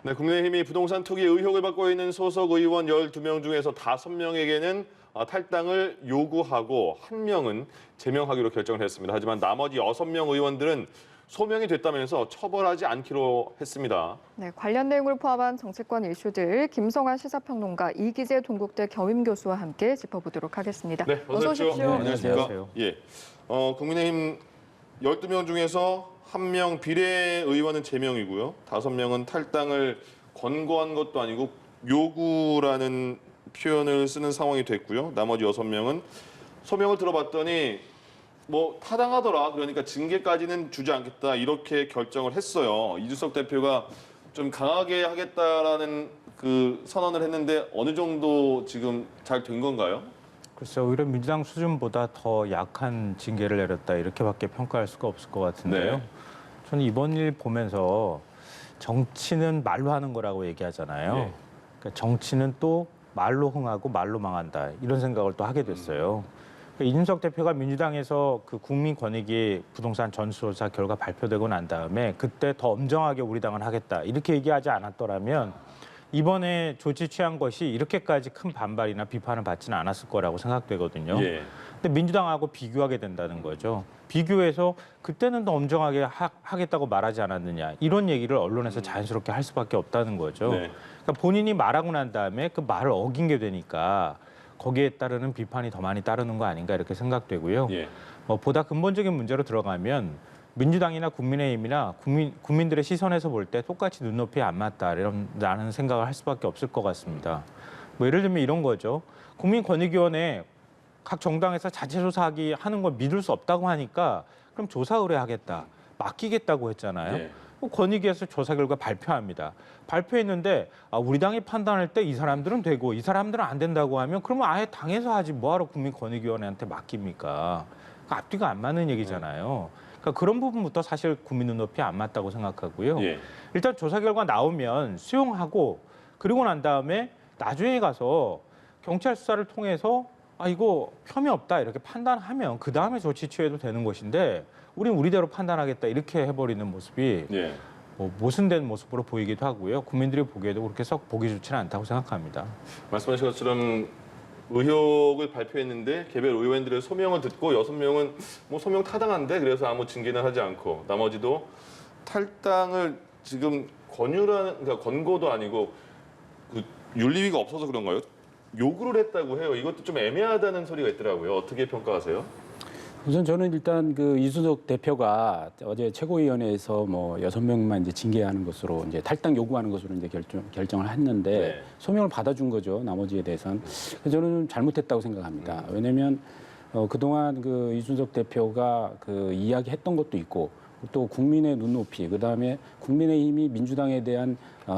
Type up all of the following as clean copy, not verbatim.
네, 국민의힘이 부동산 투기 의혹을 받고 있는 소속 의원 12명 중에서 5명에게는 탈당을 요구하고 1명은 제명하기로 결정을 했습니다. 하지만 나머지 6명 의원들은 소명이 됐다면서 처벌하지 않기로 했습니다. 네, 관련 내용을 포함한 정치권 이슈들 김성환 시사평론가 이기재 동국대 겸임교수와 함께 짚어보도록 하겠습니다. 네, 어서 오십시오. 네, 안녕하세요. 예, 국민의힘 12명 중에서 1명 비례 의원은 제명이고요. 5명은 탈당을 권고한 것도 아니고 요구라는 표현을 쓰는 상황이 됐고요. 나머지 6명은 소명을 들어봤더니 뭐 타당하더라. 그러니까 징계까지는 주지 않겠다. 이렇게 결정을 했어요. 이준석 대표가 좀 강하게 하겠다라는 그 선언을 했는데 어느 정도 지금 잘 된 건가요? 글쎄요, 오히려 민주당 수준보다 더 약한 징계를 내렸다 이렇게밖에 평가할 수가 없을 것 같은데요. 네. 저는 이번 일 보면서 정치는 말로 하는 거라고 얘기하잖아요. 네. 그러니까 정치는 또 말로 흥하고 말로 망한다 이런 생각을 또 하게 됐어요. 그러니까 이준석 대표가 민주당에서 그 국민권익위 부동산 전수조사 결과 발표되고 난 다음에 그때 더 엄정하게 우리 당은 하겠다 이렇게 얘기하지 않았더라면 이번에 조치 취한 것이 이렇게까지 큰 반발이나 비판을 받지는 않았을 거라고 생각되거든요. 예. 근데 민주당하고 비교하게 된다는 거죠. 비교해서 그때는 더 엄정하게 하겠다고 말하지 않았느냐 이런 얘기를 언론에서 자연스럽게 할 수밖에 없다는 거죠. 네. 그러니까 본인이 말하고 난 다음에 그 말을 어긴 게 되니까 거기에 따르는 비판이 더 많이 따르는 거 아닌가 이렇게 생각되고요. 예. 보다 근본적인 문제로 들어가면 민주당이나 국민의힘이나 국민들의 시선에서 볼 때 똑같이 눈높이에 안 맞다라는 생각을 할 수밖에 없을 것 같습니다. 뭐 예를 들면 이런 거죠. 국민권익위원회 각 정당에서 자체 조사하기 하는 걸 믿을 수 없다고 하니까 그럼 조사 의뢰하겠다, 맡기겠다고 했잖아요. 예. 권익위에서 조사 결과 발표합니다. 발표했는데 우리 당이 판단할 때 이 사람들은 되고 이 사람들은 안 된다고 하면 그러면 아예 당에서 하지 뭐하러 국민권익위원회한테 맡깁니까? 그러니까 앞뒤가 안 맞는 얘기잖아요. 그러니까 그런 부분부터 사실 국민 눈높이에 안 맞다고 생각하고요. 예. 일단 조사 결과 나오면 수용하고 그리고 난 다음에 나중에 가서 경찰 수사를 통해서 이거 혐의 없다 이렇게 판단하면 그 다음에 조치 취해도 되는 것인데 우린 우리대로 판단하겠다 이렇게 해버리는 모습이 예. 모순된 모습으로 보이기도 하고요. 국민들이 보기에도 그렇게 썩 보기 좋지는 않다고 생각합니다. 말씀하신 것처럼 의혹을 발표했는데 개별 의원들의 소명을 듣고 6명은 뭐 소명 타당한데 그래서 아무 징계는 하지 않고 나머지도 탈당을 지금 그러니까 권고도 아니고 그 윤리위가 없어서 그런가요? 요구를 했다고 해요. 이것도 좀 애매하다는 소리가 있더라고요. 어떻게 평가하세요? 우선 저는 일단 그 이준석 대표가 어제 최고위원회에서 뭐 6명만 이제 징계하는 것으로 이제 탈당 요구하는 것으로 이제 결정을 했는데 네. 소명을 받아준 거죠. 나머지에 대해서는. 그래서 저는 잘못했다고 생각합니다. 왜냐하면 그동안 그 이준석 대표가 그 이야기했던 것도 있고 또 국민의 눈높이, 그다음에 국민의힘이 민주당에 대한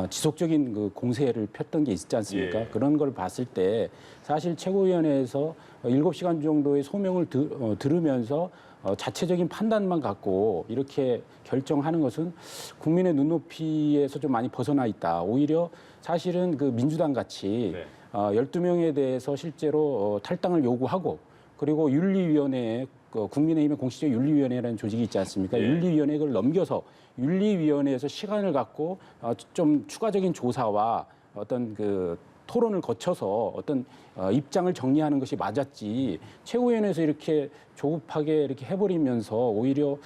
지속적인 그 공세를 폈던 게 있지 않습니까? 예. 그런 걸 봤을 때 사실 최고위원회에서 7시간 정도의 소명을 들으면서 자체적인 판단만 갖고 이렇게 결정하는 것은 국민의 눈높이에서 좀 많이 벗어나 있다. 오히려 사실은 그 민주당 같이 네. 12명에 대해서 실제로 탈당을 요구하고 그리고 윤리위원회에 국민의힘의 공식적 윤리위원회라는 조직이 있지 않습니까? 예. 윤리위원회에 그걸 넘겨서 윤리위원회에서 시간을 갖고 좀 추가적인 조사와 어떤 그 토론을 거쳐서 어떤 입장을 정리하는 것이 맞았지 최고위원회에서 이렇게 조급하게 이렇게 해버리면서 오히려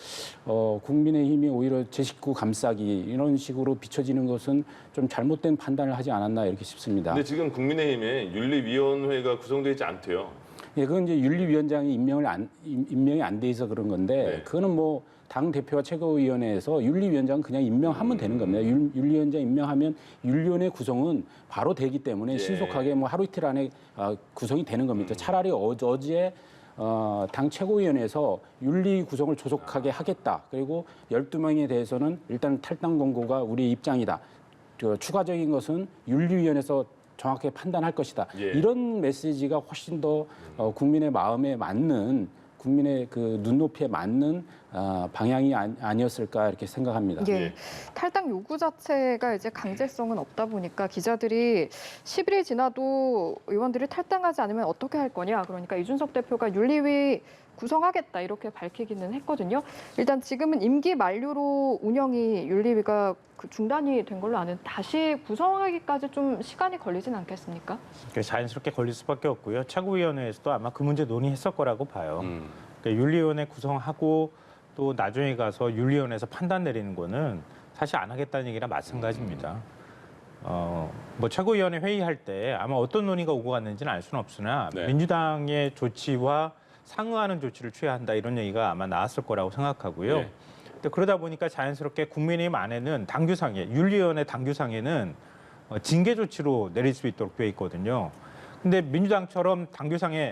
국민의힘이 오히려 제 식구 감싸기 이런 식으로 비춰지는 것은 좀 잘못된 판단을 하지 않았나 이렇게 싶습니다. 근데 지금 국민의힘에 윤리위원회가 구성되어 있지 않대요. 예, 그건 이제 윤리위원장이 임명이 안 돼 있어 그런 건데 네. 그거는 뭐 당 대표와 최고위원회에서 윤리위원장 그냥 임명하면 되는 겁니다. 윤리위원장 임명하면 윤리위원회 구성은 바로 되기 때문에 예. 신속하게 뭐 하루 이틀 안에 구성이 되는 겁니다. 차라리 어제 당 최고위원회에서 윤리 구성을 조속하게 하겠다. 그리고 12명에 대해서는 일단 탈당 권고가 우리의 입장이다. 추가적인 것은 윤리위원회에서 정확하게 판단할 것이다. 예. 이런 메시지가 훨씬 더 국민의 마음에 맞는 국민의 그 눈높이에 맞는 방향이 아니었을까 이렇게 생각합니다. 예. 탈당 요구 자체가 이제 강제성은 없다 보니까 기자들이 10일이 지나도 의원들이 탈당하지 않으면 어떻게 할 거냐. 그러니까 이준석 대표가 윤리위 구성하겠다 이렇게 밝히기는 했거든요. 일단 지금은 임기 만료로 운영이 윤리위가 중단이 된 걸로 아는 다시 구성하기까지 좀 시간이 걸리진 않겠습니까? 자연스럽게 걸릴 수밖에 없고요. 최고위원회에서도 아마 그 문제 논의했을 거라고 봐요. 그러니까 윤리위원회 구성하고 또 나중에 가서 윤리위원회에서 판단 내리는 거는 사실 안 하겠다는 얘기랑 마찬가지입니다. 뭐 최고위원회 회의할 때 아마 어떤 논의가 오고 갔는지는 알 수는 없으나 네. 민주당의 조치와 상응하는 조치를 취해야 한다 이런 얘기가 아마 나왔을 거라고 생각하고요. 네. 근데 그러다 보니까 자연스럽게 국민의힘 안에는 당규상에 윤리위원회 당규상에는 징계 조치로 내릴 수 있도록 돼 있거든요. 근데 민주당처럼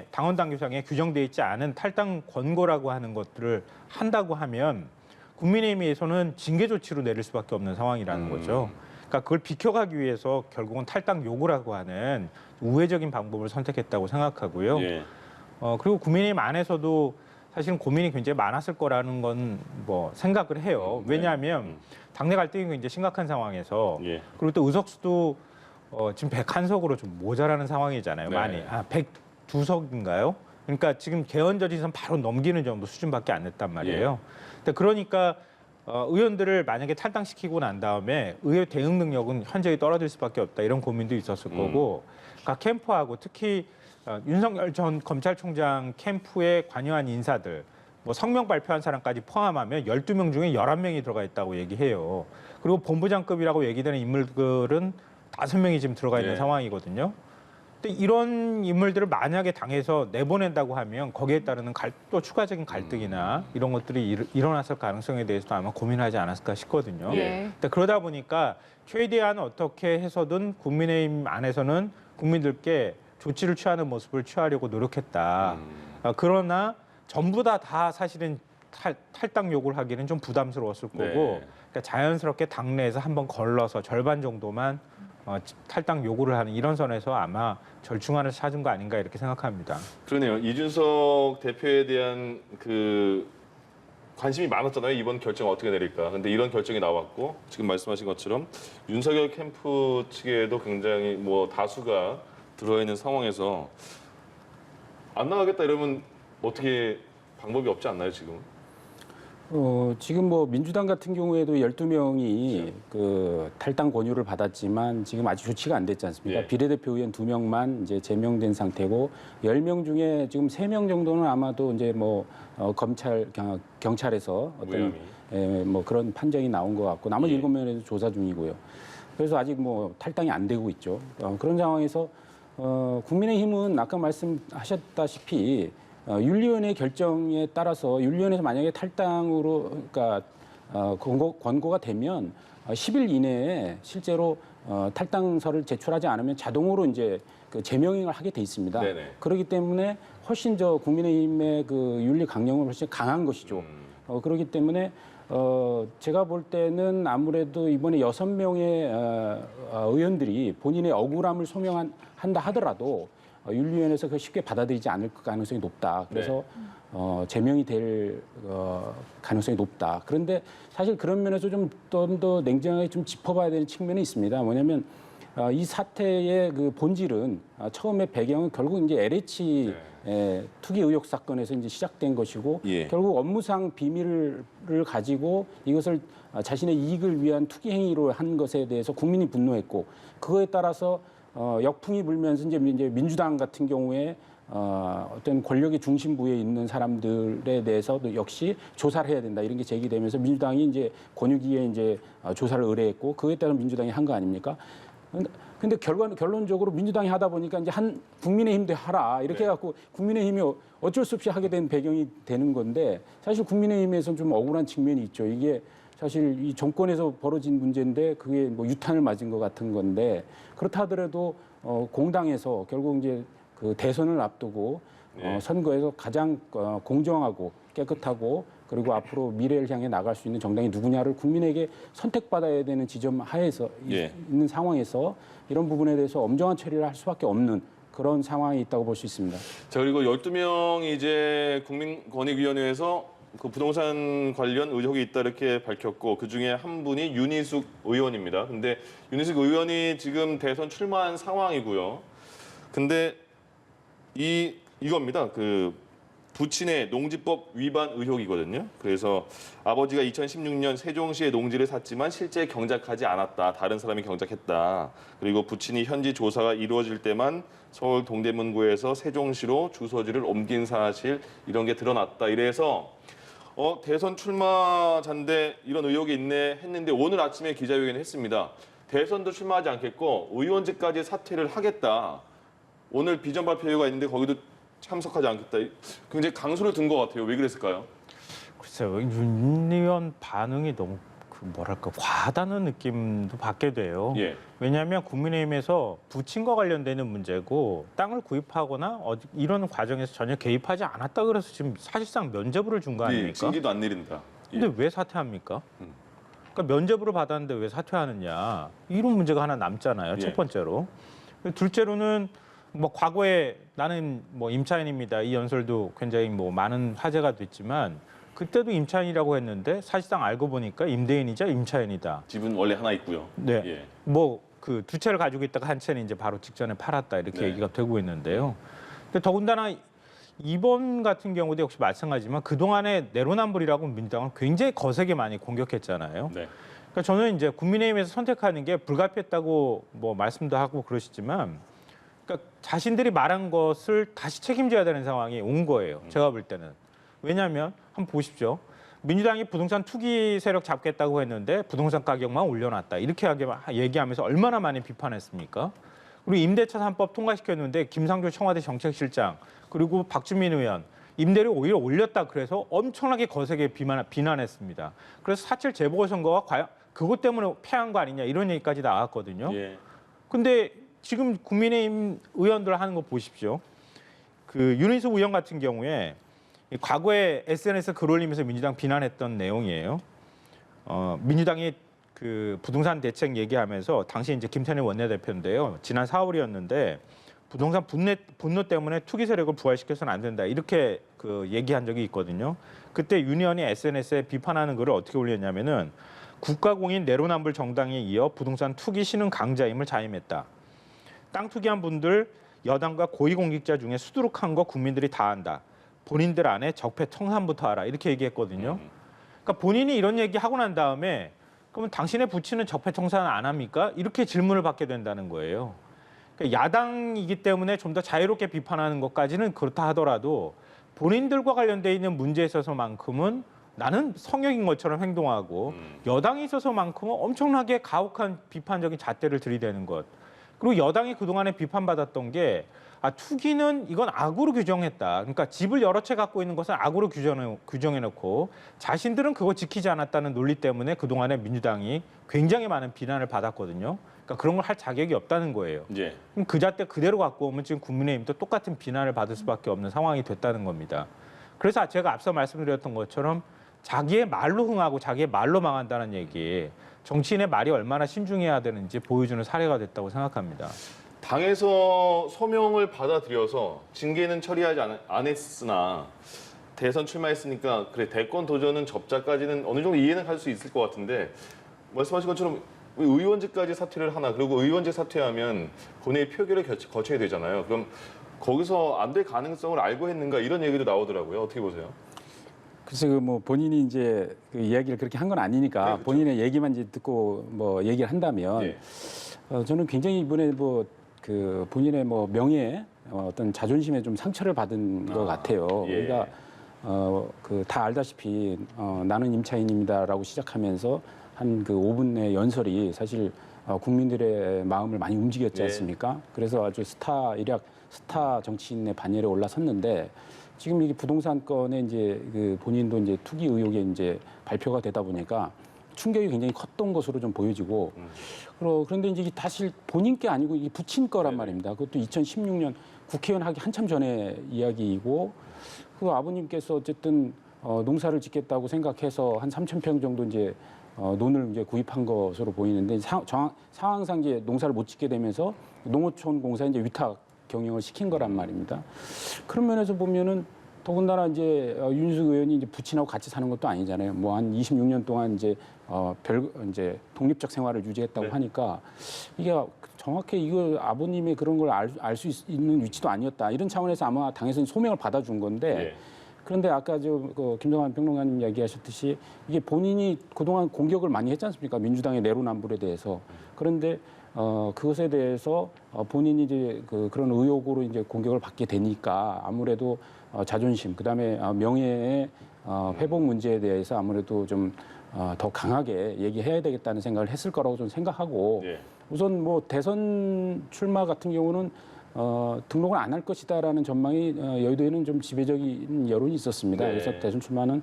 당원 당규상에 규정돼 있지 않은 탈당 권고라고 하는 것들을 한다고 하면 국민의힘에서는 징계 조치로 내릴 수밖에 없는 상황이라는 거죠. 그러니까 그걸 비켜가기 위해서 결국은 탈당 요구라고 하는 우회적인 방법을 선택했다고 생각하고요. 예. 그리고 국민의힘 안에서도 사실은 고민이 굉장히 많았을 거라는 건 뭐 생각을 해요. 왜냐하면 당내 갈등이 굉장히 심각한 상황에서 예. 그리고 또 의석수도 지금 101석으로 좀 모자라는 상황이잖아요. 네. 많이. 102석인가요? 그러니까 지금 개헌저지선 바로 넘기는 정도 수준밖에 안 됐단 말이에요. 근데 그러니까 의원들을 만약에 탈당시키고 난 다음에 의회 대응 능력은 현저히 떨어질 수밖에 없다. 이런 고민도 있었을 거고 각 캠프하고 특히 윤석열 전 검찰총장 캠프에 관여한 인사들 뭐 성명 발표한 사람까지 포함하면 12명 중에 11명이 들어가 있다고 얘기해요. 그리고 본부장급이라고 얘기되는 인물들은 5명이 지금 들어가 있는 네. 상황이거든요. 근데 이런 인물들을 만약에 당에서 내보낸다고 하면 거기에 따르는 또 추가적인 갈등이나 이런 것들이 일어났을 가능성에 대해서도 아마 고민하지 않았을까 싶거든요. 예. 근데 그러다 보니까 최대한 어떻게 해서든 국민의힘 안에서는 국민들께 조치를 취하는 모습을 취하려고 노력했다. 그러나 전부 다 사실은 탈당 요구를 하기는 좀 부담스러웠을 거고 네. 그러니까 자연스럽게 당내에서 한번 걸러서 절반 정도만 탈당 요구를 하는 이런 선에서 아마 절충안을 찾은 거 아닌가 이렇게 생각합니다. 그러네요. 이준석 대표에 대한 그 관심이 많았잖아요. 이번 결정 어떻게 내릴까. 근데 이런 결정이 나왔고 지금 말씀하신 것처럼 윤석열 캠프 측에도 굉장히 뭐 다수가 들어있는 상황에서 안 나가겠다 이러면 어떻게 방법이 없지 않나요, 지금? 지금 뭐 민주당 같은 경우에도 12명이 그 탈당 권유를 받았지만 지금 아직 조치가 안 됐지 않습니까? 예. 비례대표 의원 2명만 이제 제명된 상태고 10명 중에 지금 3명 정도는 아마도 이제 뭐 경찰에서 어떤 뭐 그런 판정이 나온 것 같고 나머지 예. 7명에도 조사 중이고요. 그래서 아직 뭐 탈당이 안 되고 있죠. 그런 상황에서 국민의힘은 아까 말씀하셨다시피 윤리위원회 결정에 따라서 윤리위원회에서 만약에 탈당으로 그러니까 권고가 되면 10일 이내에 실제로 탈당서를 제출하지 않으면 자동으로 이제 그 제명을 하게 돼 있습니다. 네네. 그렇기 때문에 훨씬 국민의힘의 그 윤리 강령은 훨씬 강한 것이죠. 그렇기 때문에 제가 볼 때는 아무래도 이번에 6명의 의원들이 본인의 억울함을 소명한다 하더라도 윤리위원회에서 그 쉽게 받아들이지 않을 가능성이 높다. 그래서 제명이 될 가능성이 높다. 그런데 사실 그런 면에서 좀 더 냉정하게 좀 짚어봐야 되는 측면이 있습니다. 뭐냐면 이 사태의 그 본질은 처음에 배경은 결국 이제 LH 투기 의혹 사건에서 이제 시작된 것이고 예. 결국 업무상 비밀을 가지고 이것을 자신의 이익을 위한 투기 행위로 한 것에 대해서 국민이 분노했고 그거에 따라서 역풍이 불면서 이제 민주당 같은 경우에 어떤 권력의 중심부에 있는 사람들에 대해서도 역시 조사를 해야 된다 이런 게 제기되면서 민주당이 이제 권유기에 이제 조사를 의뢰했고 그에 따라 민주당이 한 거 아닙니까? 근데 결론적으로 민주당이 하다 보니까 이제 국민의힘도 하라 이렇게 해갖고 국민의힘이 어쩔 수 없이 하게 된 배경이 되는 건데 사실 국민의힘에서는 좀 억울한 측면이 있죠. 이게 사실 이 정권에서 벌어진 문제인데 그게 뭐 유탄을 맞은 것 같은 건데 그렇다 하더라도 공당에서 결국 이제 그 대선을 앞두고 선거에서 가장 공정하고 깨끗하고 그리고 앞으로 미래를 향해 나갈 수 있는 정당이 누구냐를 국민에게 선택받아야 되는 지점 하에서 있는 상황에서 이런 부분에 대해서 엄정한 처리를 할 수밖에 없는 그런 상황이 있다고 볼 수 있습니다. 자, 그리고 12명이 이제 국민권익위원회에서 그 부동산 관련 의혹이 있다 이렇게 밝혔고 그중에 한 분이 윤희숙 의원입니다. 근데 윤희숙 의원이 지금 대선 출마한 상황이고요. 근데 이겁니다. 그 부친의 농지법 위반 의혹이거든요. 그래서 아버지가 2016년 세종시에 농지를 샀지만 실제 경작하지 않았다. 다른 사람이 경작했다. 그리고 부친이 현지 조사가 이루어질 때만 서울 동대문구에서 세종시로 주소지를 옮긴 사실 이런 게 드러났다. 이래서 대선 출마자인데 이런 의혹이 있네 했는데 오늘 아침에 기자회견을 했습니다. 대선도 출마하지 않겠고 의원직까지 사퇴를 하겠다. 오늘 비전 발표회가 있는데 거기도 참석하지 않겠다. 굉장히 강수를 든 것 같아요. 왜 그랬을까요? 글쎄요, 윤 의원 반응이 너무 뭐랄까 과하다는 느낌도 받게 돼요. 예. 왜냐하면 국민의힘에서 부친과 관련되는 문제고 땅을 구입하거나 이런 과정에서 전혀 개입하지 않았다 그래서 지금 사실상 면죄부를 준 거 아닙니까? 징계도 안 내린다. 예. 근데 왜 사퇴합니까? 그러니까 면죄부를 받았는데 왜 사퇴하느냐 이런 문제가 하나 남잖아요. 예. 첫 번째로. 둘째로는 뭐 과거에 나는 뭐 임차인입니다. 이 연설도 굉장히 뭐 많은 화제가 됐지만 그때도 임차인이라고 했는데 사실상 알고 보니까 임대인이자 임차인이다. 집은 원래 하나 있고요. 네. 예. 뭐 그 두 채를 가지고 있다가 한 채는 이제 바로 직전에 팔았다 이렇게 네. 얘기가 되고 있는데요. 근데 더군다나 이번 같은 경우도 역시 마찬가지지만 그동안에 내로남불이라고 민주당은 굉장히 거세게 많이 공격했잖아요. 네. 그러니까 저는 이제 국민의힘에서 선택하는 게 불가피했다고 뭐 말씀도 하고 그러시지만 그러니까 자신들이 말한 것을 다시 책임져야 되는 상황이 온 거예요. 제가 볼 때는. 왜냐하면 한번 보십시오. 민주당이 부동산 투기 세력 잡겠다고 했는데 부동산 가격만 올려놨다. 이렇게 얘기하면서 얼마나 많이 비판했습니까? 그리고 임대차 3법 통과시켰는데 김상조 청와대 정책실장 그리고 박주민 의원 임대료 오히려 올렸다 그래서 엄청나게 거세게 비난했습니다. 그래서 4.7 재보궐선거가 과연 그것 때문에 패한 거 아니냐 이런 얘기까지 나왔거든요. 예. 근데 지금 국민의힘 의원들 하는 거 보십시오. 그 윤희숙 의원 같은 경우에 과거에 SNS에 글 올리면서 민주당 비난했던 내용이에요. 민주당이 그 부동산 대책 얘기하면서 당시 이제 김태년 원내대표인데요. 지난 4월이었는데 부동산 분노 때문에 투기 세력을 부활시켜서는 안 된다. 이렇게 그 얘기한 적이 있거든요. 그때 윤 의원이 SNS에 비판하는 글을 어떻게 올렸냐면은 국가공인 내로남불 정당에 이어 부동산 투기 신흥 강자임을 자임했다. 땅 투기한 분들 여당과 고위공직자 중에 수두룩한 거 국민들이 다 안다. 본인들 안에 적폐 청산부터 하라. 이렇게 얘기했거든요. 그러니까 본인이 이런 얘기 하고 난 다음에 그러면 당신의 부친은 적폐 청산 안 합니까? 이렇게 질문을 받게 된다는 거예요. 그러니까 야당이기 때문에 좀 더 자유롭게 비판하는 것까지는 그렇다 하더라도 본인들과 관련돼 있는 문제에 있어서만큼은 나는 성역인 것처럼 행동하고 여당에 있어서만큼은 엄청나게 가혹한 비판적인 잣대를 들이대는 것. 그리고 여당이 그동안에 비판받았던 게 투기는 이건 악으로 규정했다. 그러니까 집을 여러 채 갖고 있는 것은 악으로 규정해놓고 자신들은 그거 지키지 않았다는 논리 때문에 그동안에 민주당이 굉장히 많은 비난을 받았거든요. 그러니까 그런 걸 할 자격이 없다는 거예요. 예. 그럼 그 잣대 그대로 갖고 오면 지금 국민의힘도 똑같은 비난을 받을 수밖에 없는 상황이 됐다는 겁니다. 그래서 제가 앞서 말씀드렸던 것처럼 자기의 말로 흥하고 자기의 말로 망한다는 얘기, 정치인의 말이 얼마나 신중해야 되는지 보여주는 사례가 됐다고 생각합니다. 당에서 소명을 받아들여서 징계는 처리하지 안 했으나 대선 출마했으니까 그래 대권 도전은 접자까지는 어느 정도 이해는 할 수 있을 것 같은데 말씀하신 것처럼 왜 의원직까지 사퇴를 하나 그리고 의원직 사퇴하면 본회의 표결을 거쳐야 되잖아요. 그럼 거기서 안 될 가능성을 알고 했는가 이런 얘기도 나오더라고요. 어떻게 보세요? 글쎄 뭐 본인이 이제 그 이야기를 그렇게 한 건 아니니까 네, 그렇죠. 본인의 얘기만 이제 듣고 뭐 얘기를 한다면 예. 저는 굉장히 이번에 뭐 그 본인의 뭐 명예 어떤 자존심에 좀 상처를 받은 것 같아요. 예. 그러니까 그 다 알다시피 나는 임차인입니다라고 시작하면서 한 그 5분의 연설이 사실 국민들의 마음을 많이 움직였지 예. 않습니까? 그래서 아주 스타 정치인의 반열에 올라섰는데 지금 이게 부동산 건에 이제 그 본인도 이제 투기 의혹에 이제 발표가 되다 보니까 충격이 굉장히 컸던 것으로 좀 보여지고 그런데 이제 이게 사실 본인 게 아니고 이게 부친 거란 말입니다. 그것도 2016년 국회의원 하기 한참 전에 이야기이고 그 아버님께서 어쨌든 농사를 짓겠다고 생각해서 한 3,000평 정도 이제 논을 이제 구입한 것으로 보이는데 상황상 이제 농사를 못 짓게 되면서 농어촌 공사에 이제 위탁 경영을 시킨 거란 말입니다. 그런 면에서 보면은 더군다나 이제 윤희숙 의원이 이제 부친하고 같이 사는 것도 아니잖아요. 뭐 한 26년 동안 이제 이제 독립적 생활을 유지했다고 네. 하니까 이게 정확히 이거 아버님의 그런 걸 알 수 있는 위치도 아니었다. 이런 차원에서 아마 당에서는 소명을 받아준 건데 예. 그런데 아까 그 김정환 평론가님 이야기하셨듯이 이게 본인이 그동안 공격을 많이 했지 않습니까? 민주당의 내로남불에 대해서. 그런데 그것에 대해서 본인이 이제 그런 의혹으로 이제 공격을 받게 되니까 아무래도 자존심, 그다음에 명예의 회복 문제에 대해서 아무래도 좀 더 강하게 얘기해야 되겠다는 생각을 했을 거라고 좀 생각하고 예. 우선 뭐 대선 출마 같은 경우는 등록을 안 할 것이다라는 전망이 여의도에는 좀 지배적인 여론이 있었습니다. 네. 그래서 대선 출마는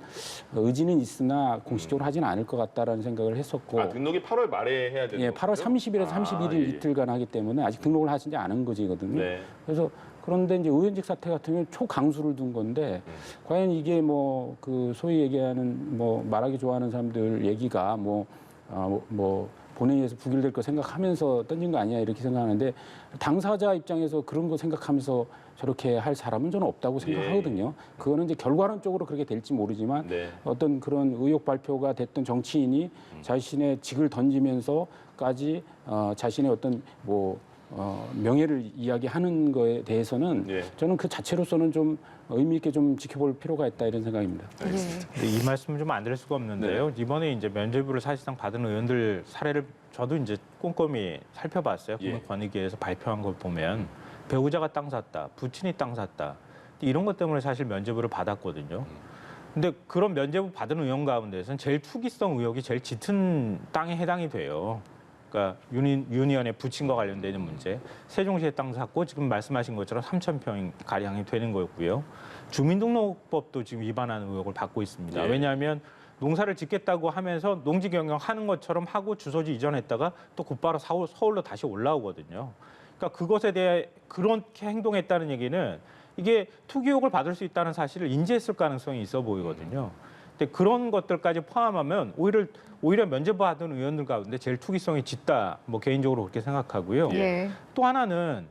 의지는 있으나 공식적으로 하지는 않을 것 같다라는 생각을 했었고 아, 등록이 8월 말에 해야 되는 예, 8월 30일에서 아, 31일 예. 이틀간 하기 때문에 아직 등록을 하시지 않은 거지거든요. 네. 그래서 그런데 이제 의원직 사퇴 같은 경우는 초강수를 둔 건데 과연 이게 뭐 그 소위 얘기하는 뭐 말하기 좋아하는 사람들 얘기가 뭐 본회의에 의해서 부결될 거 생각하면서 던진 거 아니야 이렇게 생각하는데 당사자 입장에서 그런 거 생각하면서 저렇게 할 사람은 저는 없다고 생각하거든요. 그거는 이제 결과론적으로 그렇게 될지 모르지만 네. 어떤 그런 의혹 발표가 됐던 정치인이 자신의 직을 던지면서까지 자신의 어떤 명예를 이야기하는 거에 대해서는 예. 저는 그 자체로서는 좀 의미 있게 좀 지켜볼 필요가 있다 이런 생각입니다. 예. 근데 이 말씀은 좀 안 드릴 수가 없는데요. 이번에 이제 면죄부를 사실상 받은 의원들 사례를 저도 이제 꼼꼼히 살펴봤어요. 예. 국민권익위에서 발표한 걸 보면 배우자가 땅 샀다, 부친이 땅 샀다 이런 것 때문에 사실 면죄부를 받았거든요. 근데 그런 면죄부 받은 의원 가운데서는 제일 투기성 의혹이 제일 짙은 땅에 해당이 돼요. 그러니까 유니언의 부친과 관련되는 문제, 세종시에 땅 샀고 지금 말씀하신 것처럼 3,000평 가량이 되는 거고요. 주민등록법도 지금 위반하는 의혹을 받고 있습니다. 예. 왜냐하면 농사를 짓겠다고 하면서 농지 경영하는 것처럼 하고 주소지 이전했다가 또 곧바로 서울로 다시 올라오거든요. 그러니까 그것에 대해 그렇게 행동했다는 얘기는 이게 투기 의혹을 받을 수 있다는 사실을 인지했을 가능성이 있어 보이거든요. 근데 그런 것들까지 포함하면 오히려 면죄받은 의원들 가운데 제일 투기성이 짙다. 뭐 개인적으로 그렇게 생각하고요. 예. 또 하나는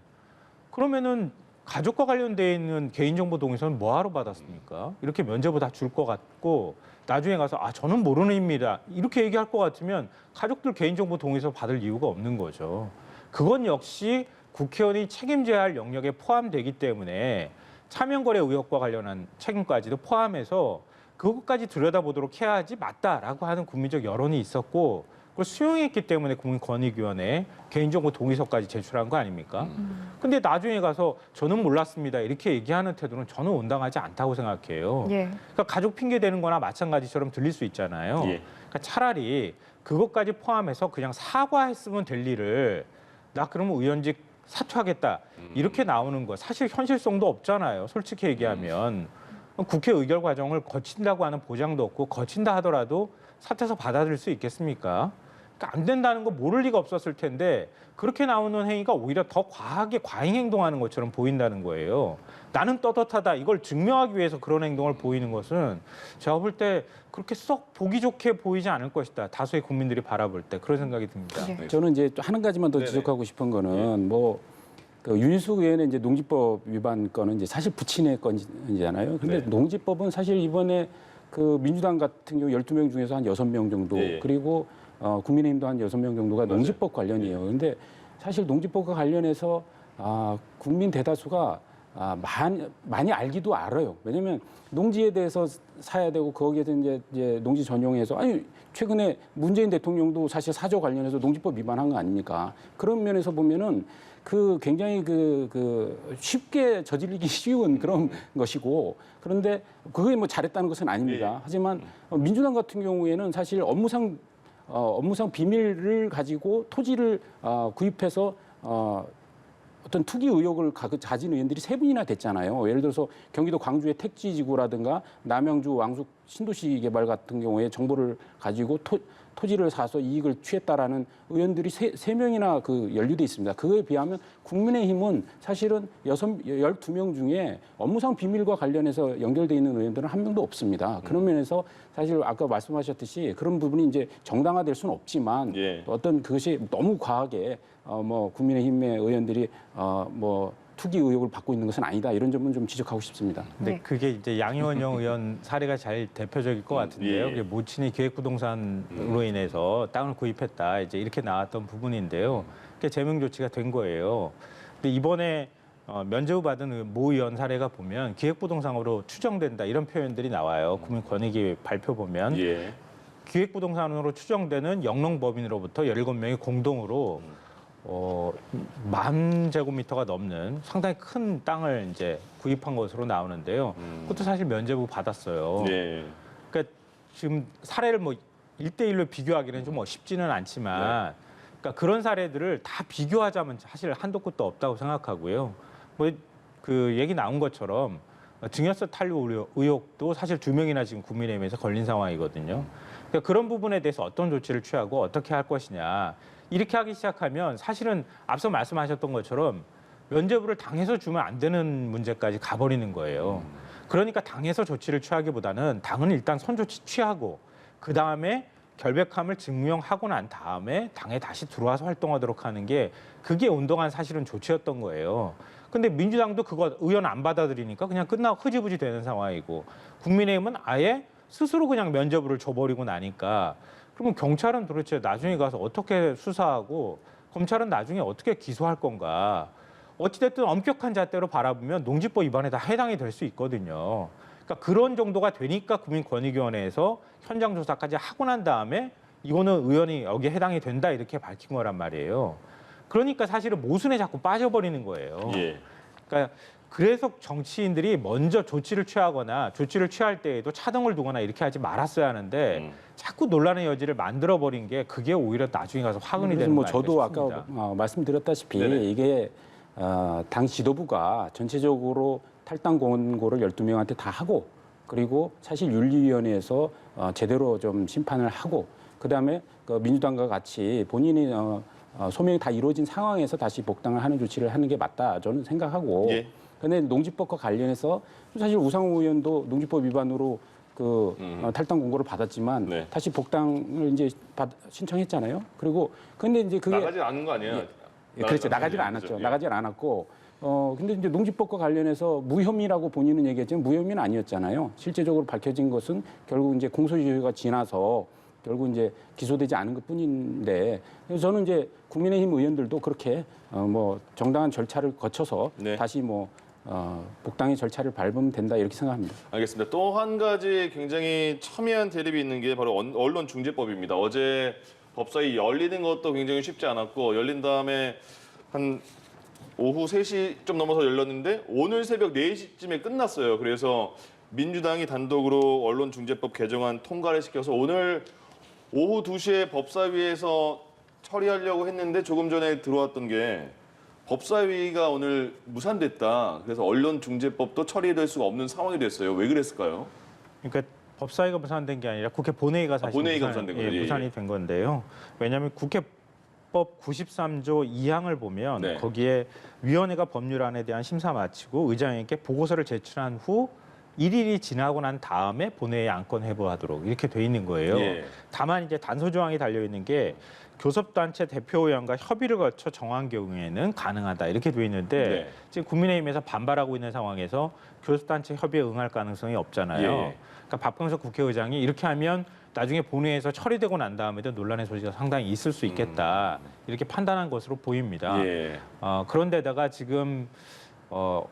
그러면은 가족과 관련돼 있는 개인정보 동의서는 뭐하러 받았습니까? 이렇게 면죄부 다 줄 것 같고 나중에 가서 저는 모르는 입니다. 이렇게 얘기할 것 같으면 가족들 개인정보 동의서 받을 이유가 없는 거죠. 그건 역시 국회의원이 책임져야 할 영역에 포함되기 때문에 차명거래 의혹과 관련한 책임까지도 포함해서 그것까지 들여다보도록 해야지 맞다라고 하는 국민적 여론이 있었고 그걸 수용했기 때문에 국민권익위원회에 개인정보 동의서까지 제출한 거 아닙니까? 근데 나중에 가서 저는 몰랐습니다 이렇게 얘기하는 태도는 저는 온당하지 않다고 생각해요. 예. 그러니까 가족 핑계 대는 거나 마찬가지처럼 들릴 수 있잖아요. 예. 그러니까 차라리 그것까지 포함해서 그냥 사과했으면 될 일을 나 그러면 의원직 사퇴하겠다 이렇게 나오는 거 사실 현실성도 없잖아요. 솔직히 얘기하면 국회 의결 과정을 거친다고 하는 보장도 없고 거친다 하더라도 사퇴서 받아들일 수 있겠습니까? 그러니까 안 된다는 거 모를 리가 없었을 텐데 그렇게 나오는 행위가 오히려 더 과하게 과잉 행동하는 것처럼 보인다는 거예요. 나는 떳떳하다 이걸 증명하기 위해서 그런 행동을 보이는 것은 제가 볼 때 그렇게 썩 보기 좋게 보이지 않을 것이다. 다수의 국민들이 바라볼 때 그런 생각이 듭니다. 예. 저는 이제 한 가지만 더 네네. 지적하고 싶은 거는 그 윤희숙 의원의 이제 농지법 위반 건은 이제 사실 부친의 건이잖아요. 근데 네. 농지법은 사실 이번에 그 민주당 같은 경우 12명 중에서 한 6명 정도 예. 그리고 국민의힘도 한 6명 정도가 맞아요. 농지법 관련이에요. 그런데 사실 농지법과 관련해서 국민 대다수가 많이 알기도 알아요. 왜냐하면 농지에 대해서 사야 되고 거기에서 이제 농지 전용해서 최근에 문재인 대통령도 사실 사저 관련해서 농지법 위반한 거 아닙니까? 그런 면에서 보면은 그 굉장히 쉽게 저질리기 쉬운 그런 것이고 그런데 그게 뭐 잘했다는 것은 아닙니다. 예. 하지만 민주당 같은 경우에는 사실 업무상 비밀을 가지고 토지를 구입해서 어떤 투기 의혹을 가진 의원들이 3분이나 됐잖아요. 예를 들어서 경기도 광주의 택지지구라든가 남양주 왕숙 신도시 개발 같은 경우에 정보를 가지고 토지를 사서 이익을 취했다라는 의원들이 3명이나 연루돼 있습니다. 그거에 비하면 국민의힘은 사실은 12명 중에 업무상 비밀과 관련해서 연결돼 있는 의원들은 한 명도 없습니다. 그런 면에서 사실 아까 말씀하셨듯이 그런 부분이 이제 정당화될 수는 없지만 예. 어떤 그것이 너무 과하게 국민의힘의 의원들이 투기 의혹을 받고 있는 것은 아니다. 이런 점은 좀 지적하고 싶습니다. 근데 네. 그게 이제 양희원영 의원 사례가 제일 대표적일 것 같은데요. 예. 그게 모친이 기획부동산으로 인해서 땅을 구입했다. 이제 이렇게 나왔던 부분인데요. 그게 제명 조치가 된 거예요. 근데 이번에 면제부 받은 모 의원 사례가 보면 기획부동산으로 추정된다 이런 표현들이 나와요. 국민권익위 발표 보면 예. 기획부동산으로 추정되는 영농법인으로부터 17명이 공동으로 10,000제곱미터가 넘는 상당히 큰 땅을 이제 구입한 것으로 나오는데요. 그것도 사실 면제부 받았어요. 예. 그러니까 지금 사례를 뭐 1대1로 비교하기는 좀 쉽지는 않지만 그러니까 그런 사례들을 다 비교하자면 사실 한도 끝도 없다고 생각하고요. 뭐 그 얘기 나온 것처럼 증여세 탄압 의혹도 사실 2명이나 지금 국민의힘에서 걸린 상황이거든요. 그러니까 그런 부분에 대해서 어떤 조치를 취하고 어떻게 할 것이냐. 이렇게 하기 시작하면 사실은 앞서 말씀하셨던 것처럼 면제부를 당에서 주면 안 되는 문제까지 가버리는 거예요. 그러니까 당에서 조치를 취하기보다는 당은 일단 선조치 취하고 그다음에 결백함을 증명하고 난 다음에 당에 다시 들어와서 활동하도록 하는 게 그게 온동안 사실은 조치였던 거예요. 근데 민주당도 그거 의원 안 받아들이니까 그냥 끝나고 흐지부지 되는 상황이고 국민의힘은 아예 스스로 그냥 면제부를 줘버리고 나니까 그러면 경찰은 도대체 나중에 가서 어떻게 수사하고 검찰은 나중에 어떻게 기소할 건가. 어찌됐든 엄격한 잣대로 바라보면 농지법 위반에 다 해당이 될 수 있거든요. 그러니까 그런 정도가 되니까 국민권익위원회에서 현장 조사까지 하고 난 다음에 이거는 의원이 여기에 해당이 된다 이렇게 밝힌 거란 말이에요. 그러니까 사실은 모순에 자꾸 빠져버리는 거예요. 예. 그러니까 그래서 정치인들이 먼저 조치를 취하거나 조치를 취할 때에도 차등을 두거나 이렇게 하지 말았어야 하는데 자꾸 논란의 여지를 만들어버린 게 그게 오히려 나중에 가서 화근이 되는 뭐 거 아닌가 저도 싶습니다. 아까 말씀드렸다시피 네네. 이게 당 지도부가 전체적으로 탈당 권고를 12명한테 다 하고 그리고 사실 윤리위원회에서 제대로 좀 심판을 하고 그다음에 그 민주당과 같이 본인이 소명이 다 이루어진 상황에서 다시 복당을 하는 조치를 하는 게 맞다 저는 생각하고 예. 그런데 농지법과 관련해서 사실 우상호 의원도 농지법 위반으로 그 탈당 공고를 받았지만 네. 다시 복당을 이제 신청했잖아요. 그리고 근데 이제 그게 나가지 않은 거 아니에요? 그렇죠. 나가질 않았죠. 나가질 않았고 근데 이제 농지법과 관련해서 무혐의라고 본인은 얘기했지만 무혐의는 아니었잖아요. 실제적으로 밝혀진 것은 결국 이제 공소시효가 지나서 결국 이제 기소되지 않은 것뿐인데 그래서 저는 이제 국민의힘 의원들도 그렇게 뭐 정당한 절차를 거쳐서 네. 다시 뭐 복당의 절차를 밟으면 된다 이렇게 생각합니다. 알겠습니다. 또 한 가지 굉장히 첨예한 대립이 있는 게 바로 언론중재법입니다. 어제 법사위 열리는 것도 굉장히 쉽지 않았고 열린 다음에 한 오후 3시 좀 넘어서 열렸는데 오늘 새벽 4시쯤에 끝났어요. 그래서 민주당이 단독으로 언론중재법 개정안 통과를 시켜서 오늘 오후 2시에 법사위에서 처리하려고 했는데 조금 전에 들어왔던 게 법사위가 오늘 무산됐다. 그래서 언론중재법도 처리될 수가 없는 상황이 됐어요. 왜 그랬을까요? 그러니까 법사위가 무산된 게 아니라 국회 본회의가 사실 본회의가 무산된 거죠. 예, 예. 무산이 된 건데요. 왜냐하면 국회법 93조 2항을 보면 네. 거기에 위원회가 법률안에 대한 심사 마치고 의장에게 보고서를 제출한 후 1일이 지나고 난 다음에 본회의에 안건 회부하도록 이렇게 돼 있는 거예요. 예. 다만 이제 단서 조항이 달려 있는 게 교섭단체 대표의원과 협의를 거쳐 정한 경우에는 가능하다 이렇게 돼 있는데 네. 지금 국민의힘에서 반발하고 있는 상황에서 교섭단체 협의에 응할 가능성이 없잖아요. 예. 그러니까 박병석 국회의장이 이렇게 하면 나중에 본회의에서 처리되고 난 다음에도 논란의 소지가 상당히 있을 수 있겠다 이렇게 판단한 것으로 보입니다. 예. 그런데다가 지금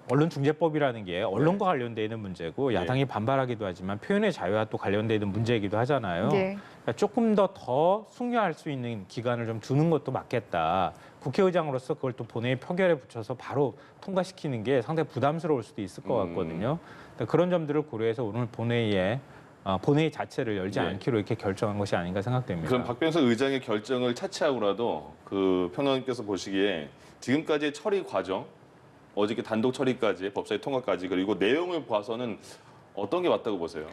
언론중재법이라는 게 언론과 관련돼 있는 문제고 야당이 반발하기도 하지만 표현의 자유와 또 관련돼 있는 문제이기도 하잖아요. 네. 그러니까 조금 더 숙려할 수 있는 기간을 좀 두는 것도 맞겠다. 국회의장으로서 그걸 또 본회의 표결에 붙여서 바로 통과시키는 게 상당히 부담스러울 수도 있을 것 같거든요. 그러니까 그런 점들을 고려해서 오늘 본회의 자체를 열지 네. 않기로 이렇게 결정한 것이 아닌가 생각됩니다. 그럼 박병석 의장의 결정을 차치하고라도 그 평론가께서 보시기에 지금까지의 처리 과정, 어저께 단독 처리까지, 법사위 통과까지 그리고 내용을 봐서는 어떤 게 맞다고 보세요?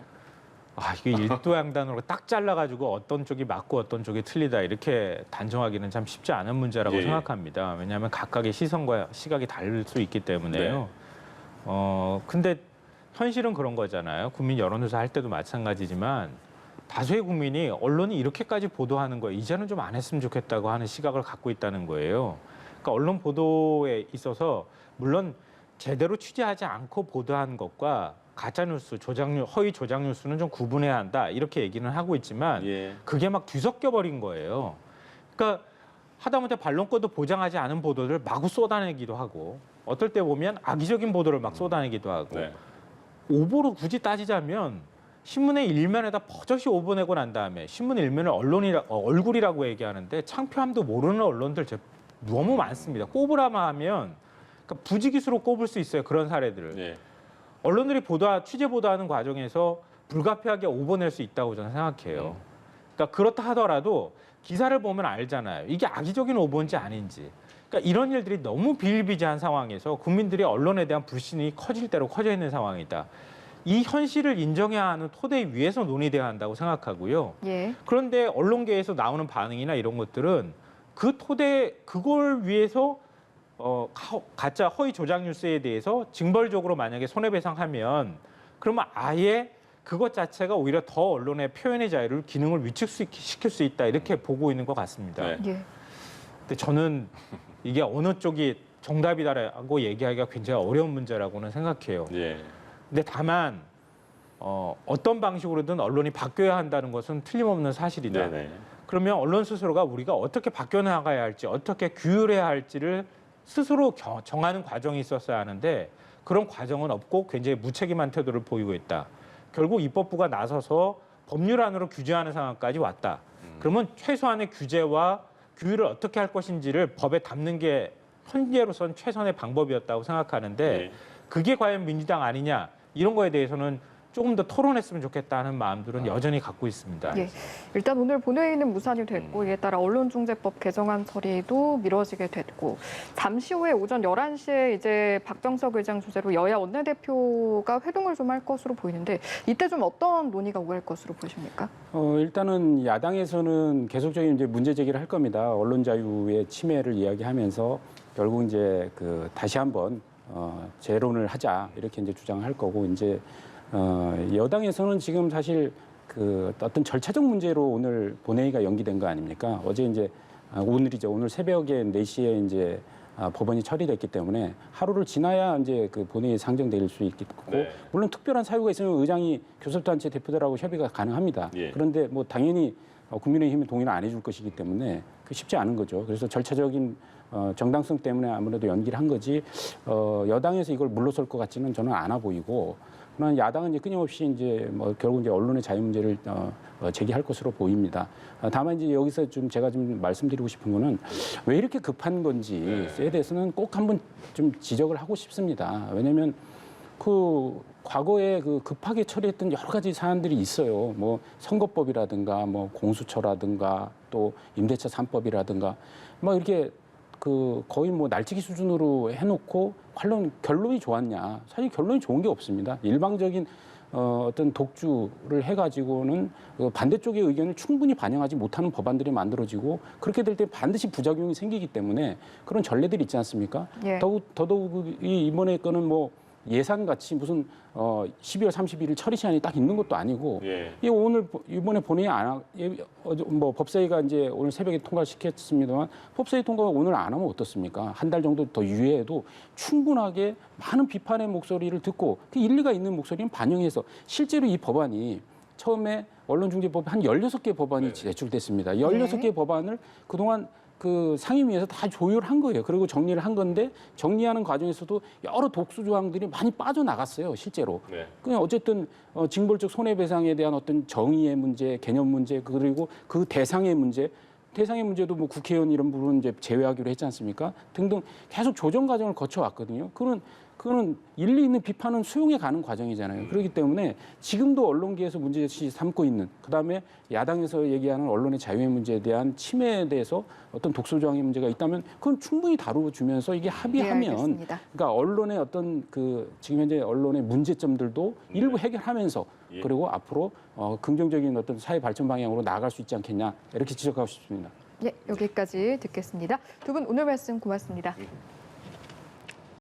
이게 일도양단으로 딱 잘라가지고 어떤 쪽이 맞고 어떤 쪽이 틀리다 이렇게 단정하기는 참 쉽지 않은 문제라고 예. 생각합니다. 왜냐하면 각각의 시선과 시각이 다를 수 있기 때문에요. 근데 현실은 그런 거잖아요. 국민 여론조사 할 때도 마찬가지지만 다수의 국민이 언론이 이렇게까지 보도하는 거 이제는 좀 안 했으면 좋겠다고 하는 시각을 갖고 있다는 거예요. 그러니까 언론 보도에 있어서 물론 제대로 취재하지 않고 보도한 것과 가짜뉴스, 허위 조작뉴스는 좀 구분해야 한다 이렇게 얘기는 하고 있지만 예. 그게 막 뒤섞여 버린 거예요. 그러니까 하다못해 반론권도 보장하지 않은 보도를 마구 쏟아내기도 하고 어떨 때 보면 악의적인 보도를 막 쏟아내기도 하고 네. 오보로 굳이 따지자면 신문의 일면에다 버젓이 오보 내고 난 다음에 신문 일면을 얼굴이라고 얘기하는데 창피함도 모르는 언론들 너무 많습니다. 꼽으라만 하면 그러니까 부지기수로 꼽을 수 있어요. 그런 사례들을. 예. 언론들이 취재 보도하는 과정에서 불가피하게 오보 낼 수 있다고 저는 생각해요. 그러니까 그렇다 하더라도 기사를 보면 알잖아요. 이게 악의적인 오보인지 아닌지. 그러니까 이런 일들이 너무 비일비재한 상황에서 국민들이 언론에 대한 불신이 커질 대로 커져 있는 상황이다. 이 현실을 인정해야 하는 토대 위에서 논의돼야 한다고 생각하고요. 예. 그런데 언론계에서 나오는 반응이나 이런 것들은 그걸 위해서 가짜 허위 조작 뉴스에 대해서 징벌적으로 만약에 손해배상하면 그러면 아예 그것 자체가 오히려 더 언론의 표현의 자유를 기능을 위축시킬 수 있다 이렇게 보고 있는 것 같습니다. 네. 예. 근데 저는 이게 어느 쪽이 정답이다라고 얘기하기가 굉장히 어려운 문제라고는 생각해요. 예. 근데 다만 어떤 방식으로든 언론이 바뀌어야 한다는 것은 틀림없는 사실이다. 네네. 그러면 언론 스스로가 우리가 어떻게 바뀌어 나가야 할지, 어떻게 규율해야 할지를 스스로 정하는 과정이 있었어야 하는데 그런 과정은 없고 굉장히 무책임한 태도를 보이고 있다. 결국 입법부가 나서서 법률안으로 규제하는 상황까지 왔다. 그러면 최소한의 규제와 규율을 어떻게 할 것인지를 법에 담는 게 현재로선 최선의 방법이었다고 생각하는데 예. 그게 과연 민주당 아니냐 이런 거에 대해서는 조금 더 토론했으면 좋겠다는 마음들은 여전히 갖고 있습니다. 예. 일단 오늘 본회의는 무산이 됐고 이에 따라 언론중재법 개정안 처리도 미뤄지게 됐고 잠시 후에 오전 11시에 이제 박정석 의장 주재로 여야 원내대표가 회동을 좀 할 것으로 보이는데 이때 좀 어떤 논의가 오갈 것으로 보십니까? 일단은 야당에서는 계속적인 이제 문제 제기를 할 겁니다. 언론 자유의 침해를 이야기하면서 결국 이제 다시 한번 재론을 하자 이렇게 이제 주장할 거고 이제 여당에서는 지금 사실 어떤 절차적 문제로 오늘 본회의가 연기된 거 아닙니까? 어제 이제 오늘이죠. 오늘 새벽에 4시에 이제 법원이 처리됐기 때문에 하루를 지나야 이제 본회의에 상정될 수 있겠고 네. 물론 특별한 사유가 있으면 의장이 교섭단체 대표들하고 협의가 가능합니다. 예. 그런데 뭐 당연히 국민의힘이 동의를 안 해줄 것이기 때문에 쉽지 않은 거죠. 그래서 절차적인 정당성 때문에 아무래도 연기를 한 거지 여당에서 이걸 물러설 것 같지는 저는 않아 보이고 그러나 야당은 이제 끊임없이 이제 결국 이제 언론의 자유 문제를 제기할 것으로 보입니다. 다만 이제 여기서 좀 제가 좀 말씀드리고 싶은 거는 왜 이렇게 급한 건지에 대해서는 꼭 한번 좀 지적을 하고 싶습니다. 왜냐하면 과거에 급하게 처리했던 여러 가지 사안들이 있어요. 뭐 선거법이라든가 뭐 공수처라든가 또 임대차 3법이라든가 막 이렇게 거의 뭐 날치기 수준으로 해놓고 결론이 좋았냐? 사실 결론이 좋은 게 없습니다. 일방적인 어떤 독주를 해가지고는 반대쪽의 의견을 충분히 반영하지 못하는 법안들이 만들어지고 그렇게 될 때 반드시 부작용이 생기기 때문에 그런 전례들이 있지 않습니까? 예. 더더욱 이번에 거는 뭐 예산같이 무슨 12월 31일 처리 시한이 딱 있는 것도 아니고 예. 이번에 본회의 법사위가 이제 오늘 새벽에 통과시켰습니다만 법사위 통과가 오늘 안 하면 어떻습니까? 한 달 정도 더 유예해도 충분하게 많은 비판의 목소리를 듣고 그 일리가 있는 목소리는 반영해서 실제로 이 법안이 처음에 언론중재법 한 16개 법안이 제출됐습니다. 16개 법안을 그동안 상임위에서 다 조율한 거예요. 그리고 정리를 한 건데 정리하는 과정에서도 여러 독수 조항들이 많이 빠져나갔어요. 실제로. 네. 그냥 어쨌든 징벌적 손해배상에 대한 어떤 정의의 문제, 개념 문제 그리고 그 대상의 문제도 뭐 국회의원 이런 부분 이제 제외하기로 했지 않습니까? 등등 계속 조정 과정을 거쳐왔거든요. 그거는 일리 있는 비판은 수용해 가는 과정이잖아요. 그렇기 때문에 지금도 언론계에서 문제시 삼고 있는 그다음에 야당에서 얘기하는 언론의 자유의 문제에 대한 침해에 대해서 어떤 독소조항의 문제가 있다면 그건 충분히 다루어주면서 이게 합의하면 알겠습니다. 그러니까 언론의 어떤 지금 현재 언론의 문제점들도 일부 해결하면서 예. 그리고 앞으로 긍정적인 어떤 사회 발전 방향으로 나아갈 수 있지 않겠냐 이렇게 지적하고 싶습니다. 예, 여기까지 듣겠습니다. 두 분 오늘 말씀 고맙습니다.